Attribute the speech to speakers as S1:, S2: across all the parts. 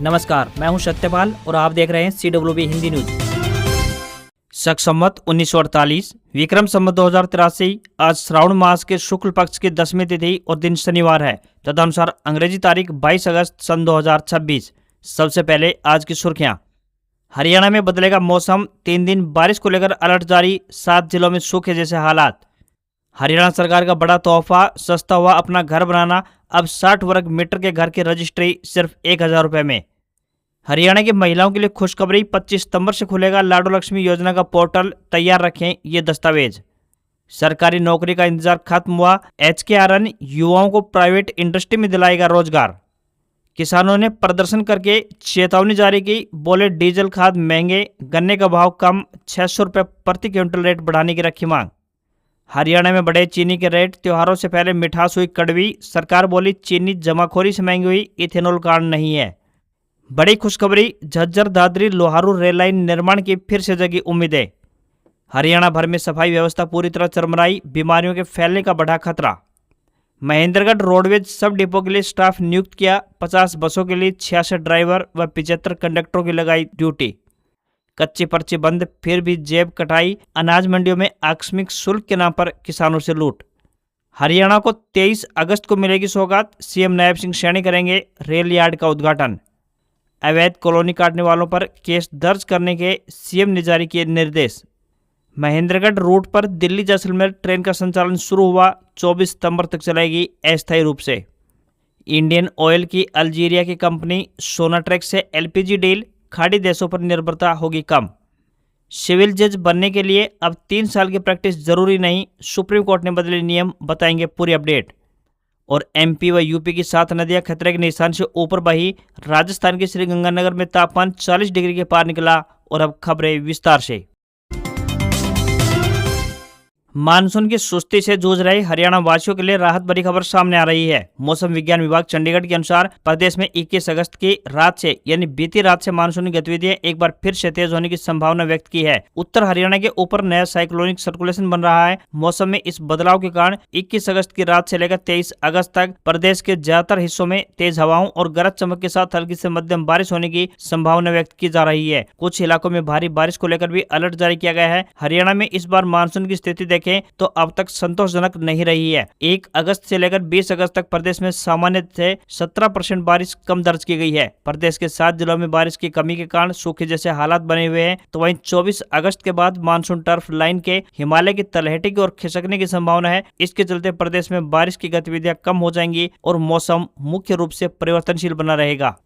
S1: नमस्कार, मैं हूं सत्यपाल और आप देख रहे हैं CWB हिंदी न्यूज। शक संवत 1948, विक्रम संवत 2083। आज श्रावण मास के शुक्ल पक्ष की 10वीं तिथि और दिन शनिवार है। तदनुसार अंग्रेजी तारीख 22 अगस्त सन 2026। सबसे पहले आज की सुर्खियां। हरियाणा में बदलेगा मौसम, 3 दिन बारिश को लेकर अलर्ट जारी, 7 जिलों में सूखे जैसे हालात। हरियाणा सरकार का बड़ा तोहफा, सस्ता हुआ अपना घर बनाना। अब 60 वर्ग मीटर के घर की रजिस्ट्री सिर्फ 1000 रुपये में। हरियाणा की महिलाओं के लिए खुशखबरी, 25 सितंबर से खुलेगा लाडो लक्ष्मी योजना का पोर्टल। तैयार रखें ये दस्तावेज। सरकारी नौकरी का इंतजार खत्म हुआ, HKRN युवाओं को प्राइवेट इंडस्ट्री में दिलाएगा रोजगार। किसानों ने प्रदर्शन करके चेतावनी जारी की, बोले डीजल खाद महंगे, गन्ने का भाव कम, 600 रुपये प्रति क्विंटल रेट बढ़ाने की रखी मांग। हरियाणा में बढ़े चीनी के रेट, त्योहारों से पहले मिठास हुई कड़वी। सरकार बोली चीनी जमाखोरी से महंगी हुई, इथेनॉल कारण नहीं है। बड़ी खुशखबरी, झज्जर दादरी लोहारू रेल लाइन निर्माण की फिर से जगी उम्मीदें। हरियाणा भर में सफाई व्यवस्था पूरी तरह चरमराई, बीमारियों के फैलने का बढ़ा खतरा। महेंद्रगढ़ रोडवेज सब डिपो के लिए स्टाफ नियुक्त किया, 50 बसों के लिए 66 ड्राइवर व 75 कंडक्टरों की लगाई ड्यूटी। कच्ची पर्ची बंद, फिर भी जेब कटाई। अनाज मंडियों में आकस्मिक शुल्क के नाम पर किसानों से लूट। हरियाणा को 23 अगस्त को मिलेगी सौगात, CM नायब सिंह सैनी करेंगे रेल यार्ड का उद्घाटन। अवैध कॉलोनी काटने वालों पर केस दर्ज करने के CM ने जारी किए निर्देश। महेंद्रगढ़ रूट पर दिल्ली जैसलमेर ट्रेन का संचालन शुरू हुआ, 24 सितंबर तक चलेगी अस्थायी रूप से। इंडियन ऑयल की अल्जीरिया की कंपनी सोनाट्रेक से LPG डील, खाड़ी देशों पर निर्भरता होगी कम। सिविल जज बनने के लिए अब 3 साल की प्रैक्टिस जरूरी नहीं, सुप्रीम कोर्ट ने बदले नियम, बताएंगे पूरी अपडेट। और MP व UP की 7 नदियां खतरे के निशान से ऊपर बही। राजस्थान के श्रीगंगानगर में तापमान 40 डिग्री के पार निकला। और अब खबरें विस्तार से। मानसून की सुस्ती से जूझ रहे हरियाणा वासियों के लिए राहत भरी खबर सामने आ रही है। मौसम विज्ञान विभाग चंडीगढ़ के अनुसार प्रदेश में 21 अगस्त की रात से यानी बीती रात से मानसूनी गतिविधियां एक बार फिर से तेज होने की संभावना व्यक्त की है। उत्तर हरियाणा के ऊपर नया साइक्लोनिक सर्कुलेशन बन रहा है। मौसम में इस बदलाव के कारण 21 अगस्त की रात से लेकर 23 अगस्त तक प्रदेश के ज्यादातर हिस्सों में तेज हवाओं और गरज चमक के साथ हल्की से मध्यम बारिश होने की संभावना व्यक्त की जा रही है। कुछ इलाकों में भारी बारिश को लेकर भी अलर्ट जारी किया गया है। हरियाणा में इस बार मानसून की स्थिति देखें तो अब तक संतोषजनक नहीं रही है। 1 अगस्त से लेकर 20 अगस्त तक प्रदेश में सामान्य से 17% बारिश कम दर्ज की गई है। प्रदेश के 7 जिलों में बारिश की कमी के कारण सूखे जैसे हालात बने हुए हैं। तो वहीं 24 अगस्त के बाद मानसून टर्फ लाइन के हिमालय की तलहटी की ओर खिसकने की संभावना है। इसके चलते प्रदेश में बारिश की गतिविधियां कम हो जाएंगी और मौसम मुख्य रूप से परिवर्तनशील बना रहेगा।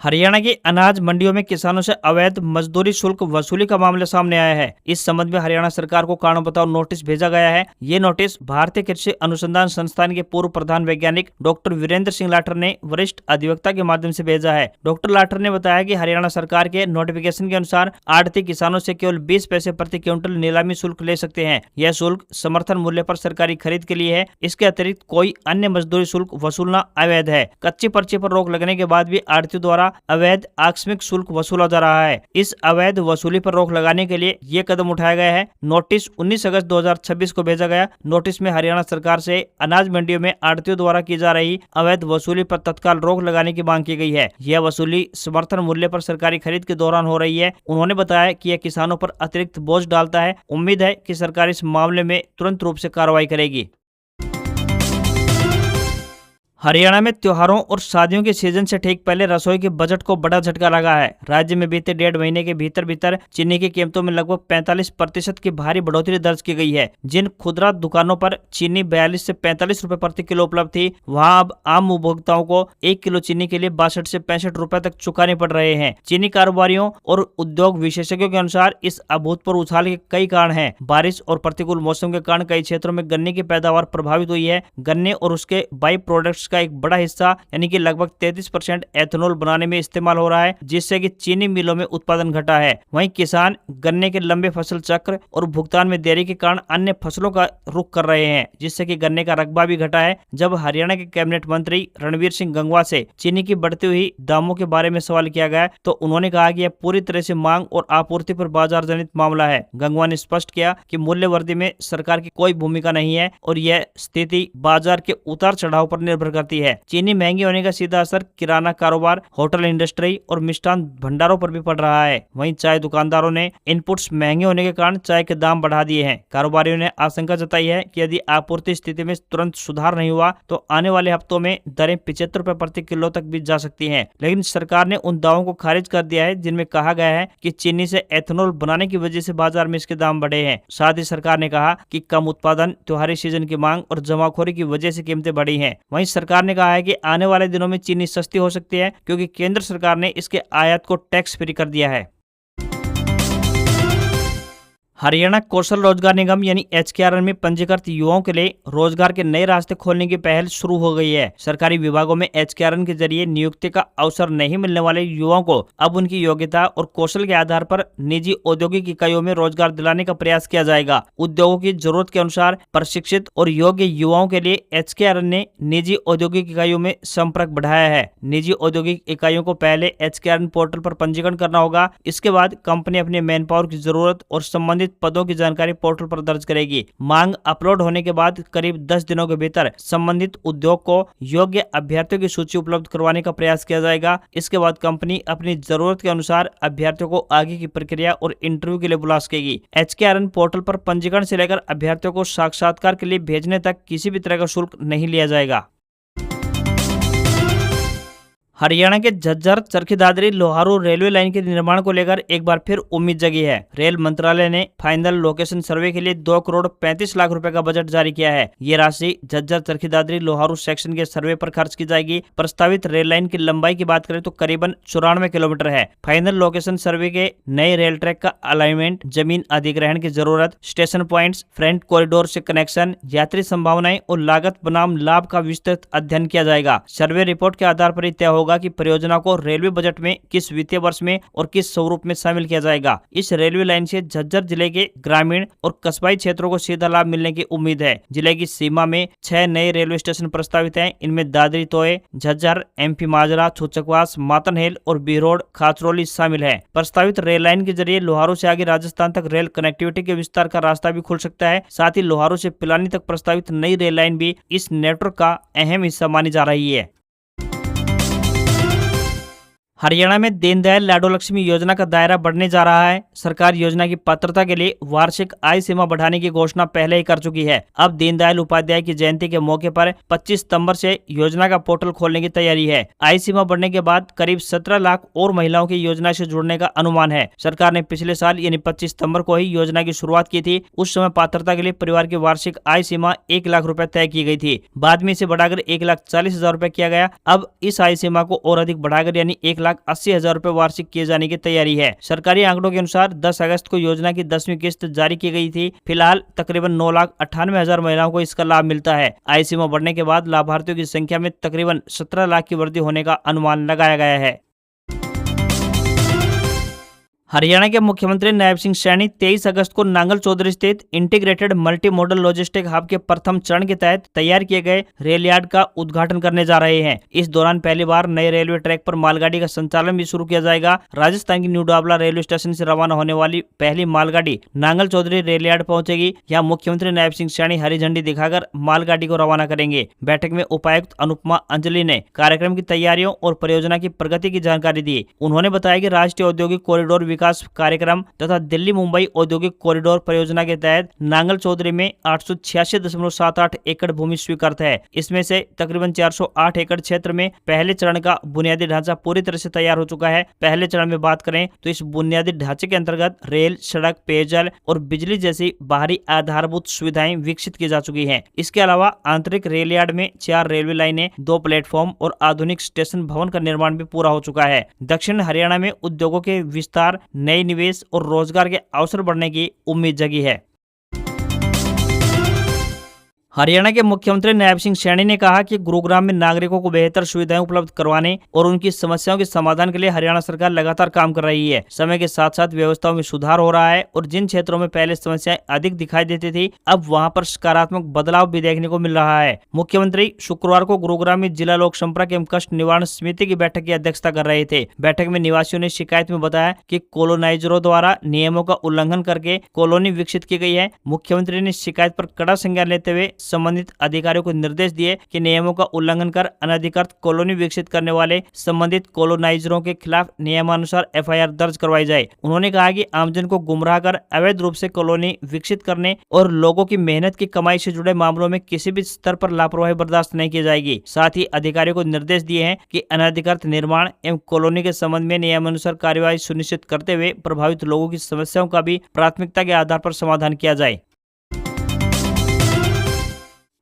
S1: हरियाणा की अनाज मंडियों में किसानों से अवैध मजदूरी शुल्क वसूली का मामला सामने आया है। इस संबंध में हरियाणा सरकार को कारण बताओ नोटिस भेजा गया है। ये नोटिस भारतीय कृषि अनुसंधान संस्थान के पूर्व प्रधान वैज्ञानिक डॉक्टर वीरेंद्र सिंह लाठर ने वरिष्ठ अधिवक्ता के माध्यम से भेजा है। डॉक्टर लाठर ने बताया कि हरियाणा सरकार के नोटिफिकेशन के अनुसार आढ़ती किसानों से केवल 20 पैसे प्रति क्विंटल नीलामी शुल्क ले सकते हैं। यह शुल्क समर्थन मूल्य पर सरकारी खरीद के लिए है। इसके अतिरिक्त कोई अन्य मजदूरी शुल्क वसूलना अवैध है। कच्ची पर्ची पर रोक लगने के बाद भी आढ़तियों द्वारा अवैध आकस्मिक शुल्क वसूला जा रहा है। इस अवैध वसूली पर रोक लगाने के लिए ये कदम उठाया गया है। नोटिस 19 अगस्त 2026 को भेजा गया। नोटिस में हरियाणा सरकार से अनाज मंडियों में आढ़तियों द्वारा की जा रही अवैध वसूली पर तत्काल रोक लगाने की मांग की गई है। यह वसूली समर्थन मूल्य पर सरकारी खरीद के दौरान हो रही है। उन्होंने बताया कि यह किसानों पर अतिरिक्त बोझ डालता है। उम्मीद है कि सरकार इस मामले में तुरंत रूप से कार्रवाई करेगी। हरियाणा में त्योहारों और शादियों के सीजन से ठीक पहले रसोई के बजट को बड़ा झटका लगा है। राज्य में बीते 1.5 महीने के भीतर चीनी की कीमतों में लगभग 45% की भारी बढ़ोतरी दर्ज की गई है। जिन खुदरा दुकानों पर चीनी 42 से 45 रुपए प्रति किलो उपलब्ध थी, वहां अब आम उपभोक्ताओं को 1 किलो चीनी के लिए 62 से 65 रुपए तक चुकाने पड़ रहे हैं। चीनी कारोबारियों और उद्योग विशेषज्ञों के अनुसार इस अभूतपूर्व उछाल के कई कारण हैं। बारिश और प्रतिकूल मौसम के कारण कई क्षेत्रों में गन्ने की पैदावार प्रभावित हुई है। गन्ने और उसके बाई प्रोडक्ट्स का एक बड़ा हिस्सा यानी कि लगभग 33% एथेनॉल बनाने में इस्तेमाल हो रहा है, जिससे कि चीनी मिलों में उत्पादन घटा है। वहीं किसान गन्ने के लंबे फसल चक्र और भुगतान में देरी के कारण अन्य फसलों का रुख कर रहे हैं, जिससे कि गन्ने का रकबा भी घटा है। जब हरियाणा के कैबिनेट मंत्री रणवीर सिंह गंगवा से चीनी की बढ़ती हुई दामों के बारे में सवाल किया गया तो उन्होंने कहा कि यह पूरी तरह से मांग और आपूर्ति पर बाजार जनित मामला है। गंगवा ने स्पष्ट किया कि मूल्य वृद्धि में सरकार की कोई भूमिका नहीं है और यह स्थिति बाजार के उतार चढ़ाव पर निर्भर करती है। चीनी महंगी होने का सीधा असर किराना कारोबार, होटल इंडस्ट्री और मिष्ठान भंडारों पर भी पड़ रहा है। वहीं चाय दुकानदारों ने इनपुट्स महंगे होने के कारण चाय के दाम बढ़ा दिए हैं। कारोबारियों ने आशंका जताई है कि यदि आपूर्ति स्थिति में तुरंत सुधार नहीं हुआ तो आने वाले हफ्तों में दरें 75 रुपए प्रति किलो तक भी जा सकती हैं। लेकिन सरकार ने उन दावों को खारिज कर दिया है जिनमें कहा गया है कि चीनी से एथेनॉल बनाने की वजह से बाजार में इसके दाम बढ़े हैं। साथ ही सरकार ने कहा कि कम उत्पादन, त्योहारी सीजन की मांग और जमाखोरी की वजह से कीमतें बढ़ी हैं। वहीं सरकार ने कहा है कि आने वाले दिनों में चीनी सस्ती हो सकती है क्योंकि केंद्र सरकार ने इसके आयात को टैक्स फ्री कर दिया है। हरियाणा कौशल रोजगार निगम यानी HKRN में पंजीकृत युवाओं के लिए रोजगार के नए रास्ते खोलने की पहल शुरू हो गई है। सरकारी विभागों में HKRN के जरिए नियुक्ति का अवसर नहीं मिलने वाले युवाओं को अब उनकी योग्यता और कौशल के आधार पर निजी औद्योगिक इकाइयों में रोजगार दिलाने का प्रयास किया जाएगा। उद्योगों की जरूरत के अनुसार प्रशिक्षित और योग्य युवाओं के लिए HKRN ने निजी औद्योगिक इकाइयों में संपर्क बढ़ाया है। निजी औद्योगिक इकाइयों को पहले HKRN पोर्टल पर पंजीकरण करना होगा। इसके बाद कंपनी अपने मैन पावर की जरूरत और संबंधित पदों की जानकारी पोर्टल पर दर्ज करेगी। मांग अपलोड होने के बाद करीब 10 दिनों के भीतर संबंधित उद्योग को योग्य अभ्यर्थियों की सूची उपलब्ध करवाने का प्रयास किया जाएगा। इसके बाद कंपनी अपनी जरूरत के अनुसार अभ्यर्थियों को आगे की प्रक्रिया और इंटरव्यू के लिए बुला सकेगी। HKRN पोर्टल पर पंजीकरण से लेकर अभ्यर्थियों को साक्षात्कार के लिए भेजने तक किसी भी तरह का शुल्क नहीं लिया जाएगा। हरियाणा के झज्जर चरखी दादरी लोहारू रेलवे लाइन के निर्माण को लेकर एक बार फिर उम्मीद जगी है। रेल मंत्रालय ने फाइनल लोकेशन सर्वे के लिए 2 करोड़ 35 लाख रुपए का बजट जारी किया है। ये राशि झज्जर चरखी दादरी लोहारू सेक्शन के सर्वे पर खर्च की जाएगी। प्रस्तावित रेल लाइन की लंबाई की बात करें तो करीबन 94 किलोमीटर है। फाइनल लोकेशन सर्वे के नए रेल ट्रैक का अलाइनमेंट, जमीन अधिग्रहण की जरूरत, स्टेशन प्वाइंट्स, फ्रंट कॉरिडोर से कनेक्शन, यात्री संभावनाएं और लागत बनाम लाभ का विस्तृत अध्ययन किया जाएगा। सर्वे रिपोर्ट के आधार पर तय होगा कि परियोजना को रेलवे बजट में किस वित्तीय वर्ष में और किस स्वरूप में शामिल किया जाएगा। इस रेलवे लाइन से झज्जर जिले के ग्रामीण और कस्बाई क्षेत्रों को सीधा लाभ मिलने की उम्मीद है। जिले की सीमा में 6 नए रेलवे स्टेशन प्रस्तावित हैं। इनमें दादरी तोए, झज्जर, MP माजरा, छूचकवास, मातनहेल और बिरोड खाचरोली शामिल है। प्रस्तावित रेल लाइन के जरिए लोहारू से आगे राजस्थान तक रेल कनेक्टिविटी के विस्तार का रास्ता भी खुल सकता है। साथ ही लोहारू से पिलानी तक प्रस्तावित नई रेल लाइन भी इस नेटवर्क का अहम हिस्सा मानी जा रही है। हरियाणा में दीनदयाल लाडो लक्ष्मी योजना का दायरा बढ़ने जा रहा है। सरकार योजना की पात्रता के लिए वार्षिक आय सीमा बढ़ाने की घोषणा पहले ही कर चुकी है। अब दीनदयाल उपाध्याय की जयंती के मौके पर 25 सितंबर से योजना का पोर्टल खोलने की तैयारी है। आय सीमा बढ़ने के बाद करीब 17 लाख और महिलाओं की योजना से जुड़ने का अनुमान है। सरकार ने पिछले साल यानी 25 सितंबर को ही योजना की शुरुआत की थी। उस समय पात्रता के लिए परिवार की वार्षिक आय सीमा 1 लाख रुपए तय की गई थी। बाद में इसे बढ़ाकर 1,40,000 रुपए किया गया। अब इस आय सीमा को और अधिक बढ़ाकर यानी 1,80,000 रुपए वार्षिक किए जाने की तैयारी है। सरकारी आंकड़ों के अनुसार 10 अगस्त को योजना की 10वीं किस्त जारी की गई थी। फिलहाल तकरीबन 9,98,000 महिलाओं को इसका लाभ मिलता है। आय सीमा बढ़ने के बाद लाभार्थियों की संख्या में तकरीबन 17 लाख की वृद्धि होने का अनुमान लगाया गया है। हरियाणा के मुख्यमंत्री नायब सिंह सैनी 23 अगस्त को नांगल चौधरी स्थित integrated multi modal logistic hub के प्रथम चरण के तहत तैयार किए गए रेल यार्ड का उद्घाटन करने जा रहे हैं। इस दौरान पहली बार नए रेलवे ट्रैक पर मालगाड़ी का संचालन भी शुरू किया जाएगा। राजस्थान की न्यू डाबला रेलवे स्टेशन से रवाना होने वाली पहली मालगाड़ी नांगल चौधरी रेल यार्ड पहुंचेगी। यहाँ मुख्यमंत्री नायब सिंह सैनी हरी झंडी दिखाकर मालगाड़ी को रवाना करेंगे। बैठक में उपायुक्त अनुपमा अंजलि ने कार्यक्रम की तैयारियों और परियोजना की प्रगति की जानकारी दी। उन्होंने बताया कि राष्ट्रीय औद्योगिक कॉरिडोर विकास कार्यक्रम तथा दिल्ली मुंबई औद्योगिक कॉरिडोर परियोजना के तहत नांगल चौधरी में 886.78 एकड़ भूमि स्वीकृत है। इसमें से तकरीबन 408 एकड़ क्षेत्र में पहले चरण का बुनियादी ढांचा पूरी तरह से तैयार हो चुका है। पहले चरण में बात करें तो इस बुनियादी ढांचे के अंतर्गत रेल, सड़क, पेयजल और बिजली जैसी बाहरी आधारभूत सुविधाएं विकसित की जा चुकी हैं। इसके अलावा आंतरिक रेल यार्ड में 4 रेलवे लाइनें, 2 प्लेटफॉर्म और आधुनिक स्टेशन भवन का निर्माण भी पूरा हो चुका है। दक्षिण हरियाणा में उद्योगों के विस्तार, नए निवेश और रोजगार के अवसर बढ़ने की उम्मीद जगी है। हरियाणा के मुख्यमंत्री नायब सिंह सैनी ने कहा कि गुरुग्राम में नागरिकों को बेहतर सुविधाएं उपलब्ध करवाने और उनकी समस्याओं के समाधान के लिए हरियाणा सरकार लगातार काम कर रही है। समय के साथ साथ व्यवस्थाओं में सुधार हो रहा है और जिन क्षेत्रों में पहले समस्याएं अधिक दिखाई देती थी, अब वहां पर सकारात्मक बदलाव भी देखने को मिल रहा है। मुख्यमंत्री शुक्रवार को गुरुग्राम में जिला लोक संपर्क एवं कष्ट निवारण समिति की बैठक की अध्यक्षता कर रहे थे। बैठक में निवासियों ने शिकायत में बताया कि कोलोनाइजरों द्वारा नियमों का उल्लंघन करके कॉलोनी विकसित की गई है। मुख्यमंत्री ने शिकायत पर कड़ा संज्ञान लेते हुए संबंधित अधिकारियों को निर्देश दिए कि नियमों का उल्लंघन कर अनधिकृत कॉलोनी विकसित करने वाले संबंधित कॉलोनाइजरों के खिलाफ नियमानुसार एफआईआर दर्ज करवाई जाए। उन्होंने कहा कि आमजन को गुमराह कर अवैध रूप से कॉलोनी विकसित करने और लोगों की मेहनत की कमाई से जुड़े मामलों में किसी भी स्तर पर लापरवाही बर्दाश्त नहीं की जाएगी। साथ ही अधिकारियों को निर्देश दिए हैं कि अनधिकृत निर्माण एवं कॉलोनी के संबंध में नियमानुसार कार्यवाही सुनिश्चित करते हुए प्रभावित लोगों की समस्याओं का भी प्राथमिकता के आधार पर समाधान किया जाए।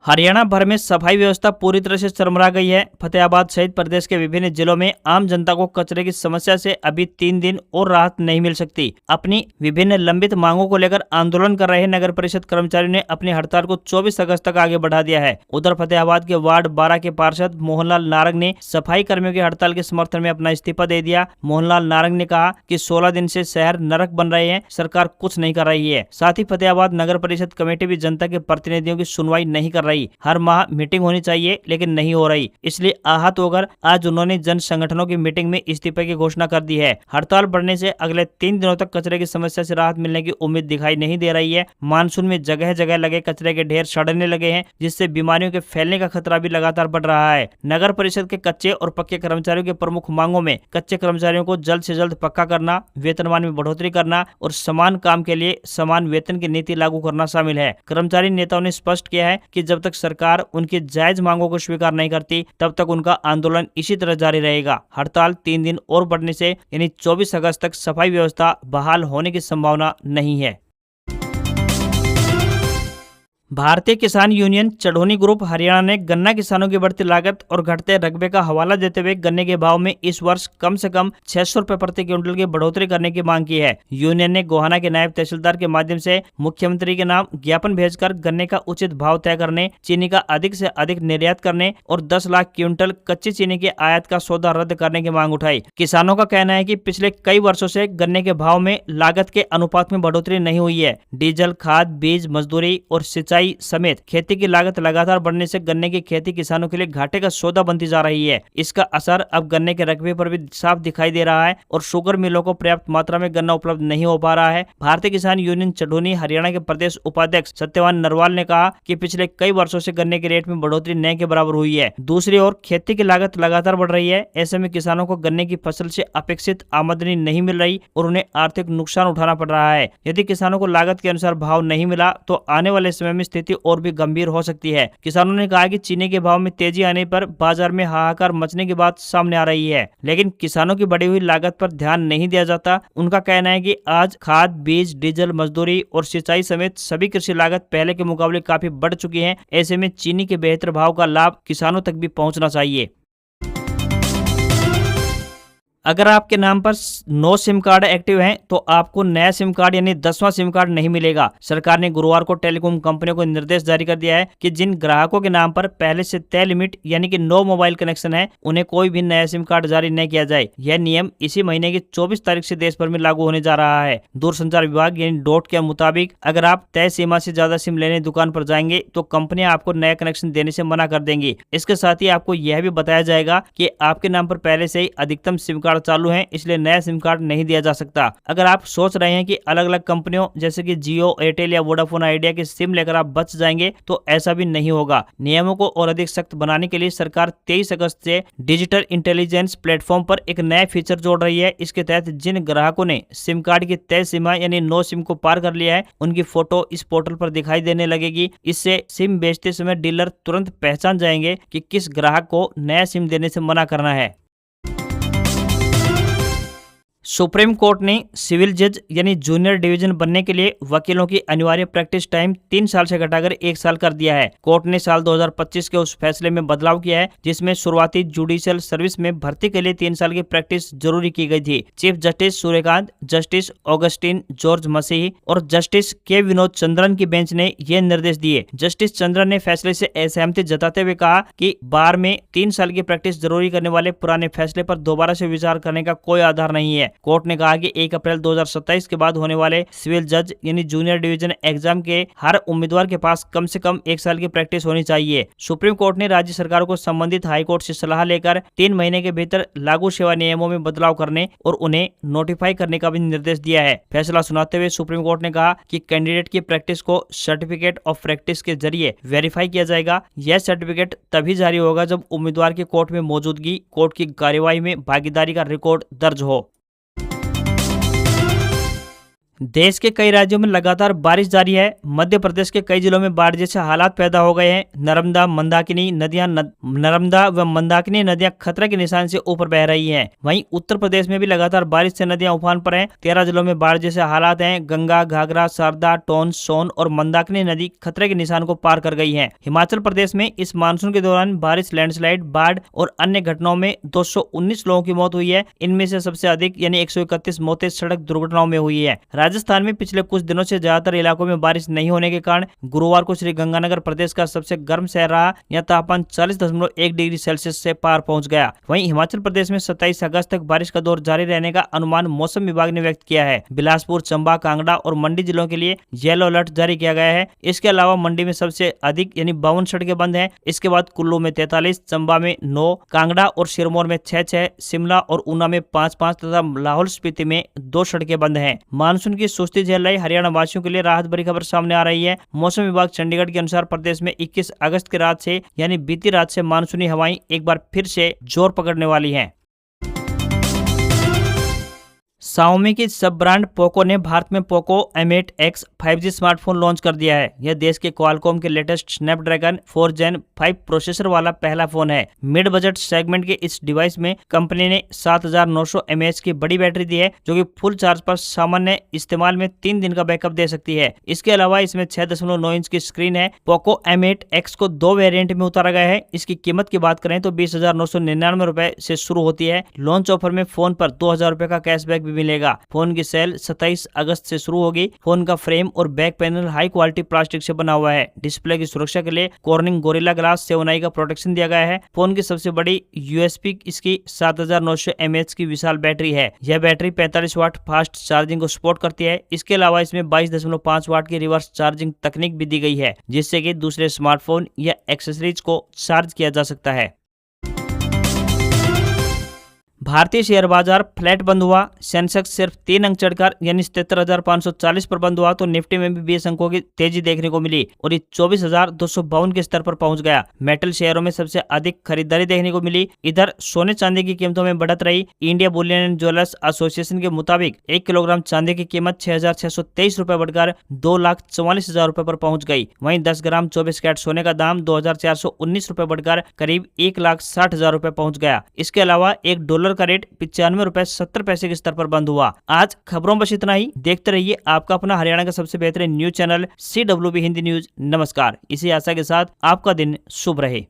S1: हरियाणा भर में सफाई व्यवस्था पूरी तरह से चरमरा गई है। फतेहाबाद सहित प्रदेश के विभिन्न जिलों में आम जनता को कचरे की समस्या से अभी 3 दिन और राहत नहीं मिल सकती। अपनी विभिन्न लंबित मांगों को लेकर आंदोलन कर रहे नगर परिषद कर्मचारियों ने अपनी हड़ताल को 24 अगस्त तक आगे बढ़ा दिया है। उधर फतेहाबाद के वार्ड 12 के पार्षद मोहनलाल नारंग ने सफाई कर्मियों की हड़ताल के समर्थन में अपना इस्तीफा दे दिया। मोहनलाल नारंग ने कहा कि 16 दिन से शहर नरक बन रहे हैं, सरकार कुछ नहीं कर रही है। साथ ही फतेहाबाद नगर परिषद कमेटी भी जनता के प्रतिनिधियों की सुनवाई नहीं कर रही। हर माह मीटिंग होनी चाहिए लेकिन नहीं हो रही, इसलिए आहत होकर आज उन्होंने जन संगठनों की मीटिंग में इस्तीफे की घोषणा कर दी है। हड़ताल बढ़ने से अगले 3 दिनों तक कचरे की समस्या से राहत मिलने की उम्मीद दिखाई नहीं दे रही है। मानसून में जगह जगह लगे कचरे के ढेर सड़ने लगे हैं, जिससे बीमारियों के फैलने का खतरा भी लगातार बढ़ रहा है। नगर परिषद के कच्चे और पक्के कर्मचारियों के प्रमुख मांगों में कच्चे कर्मचारियों को जल्द से जल्द पक्का करना, वेतनमान में बढ़ोतरी करना और समान काम के लिए समान वेतन की नीति लागू करना शामिल है। कर्मचारी नेताओं ने स्पष्ट किया है कि जब तक सरकार उनकी जायज मांगों को स्वीकार नहीं करती तब तक उनका आंदोलन इसी तरह जारी रहेगा। हड़ताल 3 दिन और बढ़ने से यानी 24 अगस्त तक सफाई व्यवस्था बहाल होने की संभावना नहीं है। भारतीय किसान यूनियन चढ़ोनी ग्रुप हरियाणा ने गन्ना किसानों की बढ़ती लागत और घटते रकबे का हवाला देते हुए गन्ने के भाव में इस वर्ष कम से कम 600 रुपए प्रति क्विंटल की बढ़ोतरी करने की मांग की है। यूनियन ने गोहाना के नायब तहसीलदार के माध्यम से मुख्यमंत्री के नाम ज्ञापन भेजकर गन्ने का उचित भाव तय करने, चीनी का अधिक से अधिक निर्यात करने और 10 लाख क्विंटल कच्ची चीनी के आयात का सौदा रद्द करने की मांग उठाई। किसानों का कहना है कि पिछले कई वर्षों से गन्ने के भाव में लागत के अनुपात में बढ़ोतरी नहीं हुई है। डीजल, खाद, बीज, मजदूरी और सिंचाई समेत खेती की लागत लगातार बढ़ने से गन्ने की खेती किसानों के लिए घाटे का सौदा बनती जा रही है। इसका असर अब गन्ने के रकबे पर भी साफ दिखाई दे रहा है और शुगर मिलों को पर्याप्त मात्रा में गन्ना उपलब्ध नहीं हो पा रहा है। भारतीय किसान यूनियन चढ़ोनी हरियाणा के प्रदेश उपाध्यक्ष सत्यवान नरवाल ने कहा कि पिछले कई वर्षों से गन्ने के रेट में बढ़ोतरी न के बराबर हुई है। दूसरी ओर खेती की लागत लगातार बढ़ रही है। ऐसे में किसानों को गन्ने की फसल से अपेक्षित आमदनी नहीं मिल रही और उन्हें आर्थिक नुकसान उठाना पड़ रहा है। यदि किसानों को लागत के अनुसार भाव नहीं मिला तो आने वाले समय में स्थिति और भी गंभीर हो सकती है। किसानों ने कहा कि चीनी के भाव में तेजी आने पर बाजार में हाहाकार मचने की बात सामने आ रही है, लेकिन किसानों की बढ़ी हुई लागत पर ध्यान नहीं दिया जाता। उनका कहना है कि आज खाद, बीज, डीजल, मजदूरी और सिंचाई समेत सभी कृषि लागत पहले के मुकाबले काफी बढ़ चुकी है। ऐसे में चीनी के बेहतर भाव का लाभ किसानों तक भी पहुंचना चाहिए। अगर आपके नाम पर 9 सिम कार्ड एक्टिव हैं तो आपको नया सिम कार्ड यानी 10वां सिम कार्ड नहीं मिलेगा। सरकार ने गुरुवार को टेलीकॉम कंपनियों को निर्देश जारी कर दिया है कि जिन ग्राहकों के नाम पर पहले से तय लिमिट यानी कि 9 मोबाइल कनेक्शन है, उन्हें कोई भी नया सिम कार्ड जारी न किया जाए। यह नियम इसी महीने की 24 तारीख से देश भर में लागू होने जा रहा है। दूरसंचार विभाग यानी डॉट के मुताबिक अगर आप तय सीमा से ज्यादा सिम लेने दुकान पर जाएंगे तो कंपनियां आपको नया कनेक्शन देने से मना कर देंगी। इसके साथ ही आपको यह भी बताया जाएगा कि आपके नाम पर पहले से ही अधिकतम सिम कार्ड चालू है, इसलिए नया सिम कार्ड नहीं दिया जा सकता। अगर आप सोच रहे हैं कि अलग अलग कंपनियों जैसे कि जियो, एयरटेल या वोडाफोन आइडिया की सिम लेकर आप बच जाएंगे तो ऐसा भी नहीं होगा। नियमों को और अधिक सख्त बनाने के लिए सरकार 23 अगस्त से डिजिटल इंटेलिजेंस प्लेटफॉर्म पर एक नया फीचर जोड़ रही है। इसके तहत जिन ग्राहकों ने सिम कार्ड की तय सीमा यानी 9 सिम को पार कर लिया है, उनकी फोटो इस पोर्टल पर दिखाई देने लगेगी। इससे सिम बेचते समय डीलर तुरंत पहचान जाएंगे कि किस ग्राहक को नया सिम देने से मना करना है। सुप्रीम कोर्ट ने सिविल जज यानी जूनियर डिवीजन बनने के लिए वकीलों की अनिवार्य प्रैक्टिस टाइम 3 साल से घटाकर 1 साल कर दिया है। कोर्ट ने साल 2025 के उस फैसले में बदलाव किया है जिसमें शुरुआती जुडिशियल सर्विस में भर्ती के लिए 3 साल की प्रैक्टिस जरूरी की गई थी। Chief justice Suryakant, justice Augustine George Masih और जस्टिस के विनोद चंद्रन की बेंच ने ये निर्देश दिए। जस्टिस चंद्रन ने फैसले से असहमति जताते हुए कहा कि बार में 3 साल की प्रैक्टिस जरूरी करने वाले पुराने फैसले पर दोबारा से विचार करने का कोई आधार नहीं है। कोर्ट ने कहा कि 1 अप्रैल 2027 के बाद होने वाले सिविल जज यानी जूनियर डिवीजन एग्जाम के हर उम्मीदवार के पास कम से कम 1 साल की प्रैक्टिस होनी चाहिए। सुप्रीम कोर्ट ने राज्य सरकार को संबंधित हाई कोर्ट से सलाह लेकर 3 महीने के भीतर लागू सेवा नियमों में बदलाव करने और उन्हें नोटिफाई करने का भी निर्देश दिया है। फैसला सुनाते हुए सुप्रीम कोर्ट ने कहा कि कैंडिडेट की प्रैक्टिस को सर्टिफिकेट ऑफ प्रैक्टिस के जरिए वेरीफाई किया जाएगा। यह सर्टिफिकेट तभी जारी होगा जब उम्मीदवार की कोर्ट में मौजूदगी, कोर्ट की कार्यवाही में भागीदारी का रिकॉर्ड दर्ज हो। देश के कई राज्यों में लगातार बारिश जारी है। मध्य प्रदेश के कई जिलों में बाढ़ जैसे हालात पैदा हो गए हैं। नर्मदा व मंदाकिनी नदियां खतरे के निशान से ऊपर बह रही हैं। वहीं उत्तर प्रदेश में भी लगातार बारिश से नदियां उफान पर हैं। 13 जिलों में बाढ़ जैसे हालात हैं। गंगा, घाघरा, शारदा, टोन, सोन और मंदाकिनी नदी खतरे के निशान को पार कर गई है। हिमाचल प्रदेश में इस मानसून के दौरान बारिश, लैंडस्लाइड, बाढ़ और अन्य घटनाओं में 219 लोगों की मौत हुई है। इनमें से सबसे अधिक यानी 131 मौतें सड़क दुर्घटनाओं में हुई है। राजस्थान में पिछले कुछ दिनों से ज्यादातर इलाकों में बारिश नहीं होने के कारण गुरुवार को श्रीगंगानगर प्रदेश का सबसे गर्म शहर रहा। यहां तापमान 40.1 डिग्री सेल्सियस से पार पहुंच गया। वहीं हिमाचल प्रदेश में 27 अगस्त तक बारिश का दौर जारी रहने का अनुमान मौसम विभाग ने व्यक्त किया है। बिलासपुर, चंबा, कांगड़ा और मंडी जिलों के लिए येलो अलर्ट जारी किया गया है। इसके अलावा मंडी में सबसे अधिक यानी 52 सड़कें बंद हैं। इसके बाद कुल्लू में 43, चंबा में 9, कांगड़ा और सिरमौर में 6, शिमला और ऊना में 5 तथा लाहौल स्पीति में 2 सड़कें बंद हैं। मानसून की सुस्ती झेल रहे हरियाणा वासियों के लिए राहत भरी खबर सामने आ रही है। मौसम विभाग चंडीगढ़ के अनुसार प्रदेश में 21 अगस्त की रात से यानी बीती रात से मानसूनी हवाएं एक बार फिर से जोर पकड़ने वाली हैं। Xiaomi की सब ब्रांड पोको ने भारत में Poco M8 X 5G smartphone launch कर दिया है। यह देश के क्वालकॉम के लेटेस्ट स्नैपड्रैगन 4 Gen 5 प्रोसेसर वाला पहला फोन है। मिड बजट सेगमेंट के इस डिवाइस में कंपनी ने 7900 mAh की बड़ी बैटरी दी है, जो कि फुल चार्ज पर सामान्य इस्तेमाल में 3 दिन का बैकअप दे सकती है। इसके अलावा इसमें 6.9 इंच की स्क्रीन है। पोको M8 X को 2 वेरिएंट में उतारा गया है। इसकी कीमत की बात करें तो 20,999 रुपए से शुरू होती है। लॉन्च ऑफर में फोन पर 2000 रुपए का कैशबैक भी मिलेगा। फोन की सेल 27 अगस्त से शुरू होगी। फोन का फ्रेम और back panel high quality plastic से बना हुआ है। डिस्प्ले की सुरक्षा के लिए कॉर्निंग गोरिल्ला ग्लास 7i का प्रोटेक्शन दिया गया है। फोन की सबसे बड़ी यूएसपी इसकी 7900 mAh की विशाल बैटरी है। यह बैटरी 45 वाट फास्ट चार्जिंग को सपोर्ट करती है। इसके अलावा इसमें 22.5 वाट की रिवर्स चार्जिंग तकनीक भी दी गई है, जिससे कि दूसरे स्मार्टफोन या एक्सेसरीज को चार्ज किया जा सकता है। भारतीय शेयर बाजार फ्लैट बंद हुआ। सेंसेक्स सिर्फ 3 अंक चढ़कर यानी 77,540 पर बंद हुआ तो निफ्टी में भी 20 अंकों की तेजी देखने को मिली और ये 24,252 के स्तर पर पहुंच गया। मेटल शेयरों में सबसे अधिक खरीदारी देखने को मिली। इधर सोने चांदी की कीमतों में बढ़त रही। India Boolean and jewellers association के मुताबिक 1 किलोग्राम चांदी की कीमत 6,623 रुपए बढ़कर 2,44,000 रुपए पर पहुंच गई। वहीं 10 ग्राम 24 कैरेट सोने का दाम 2,419 रुपए बढ़कर करीब 1,60,000 रुपए पहुंच गया। इसके अलावा $1 का रेट 95 रुपए 70 पैसे के स्तर पर बंद हुआ। आज खबरों बस इतना ही। देखते रहिए आपका अपना हरियाणा का सबसे बेहतरीन news channel CWB Hindi news. नमस्कार। इसी आशा के साथ आपका दिन शुभ रहे।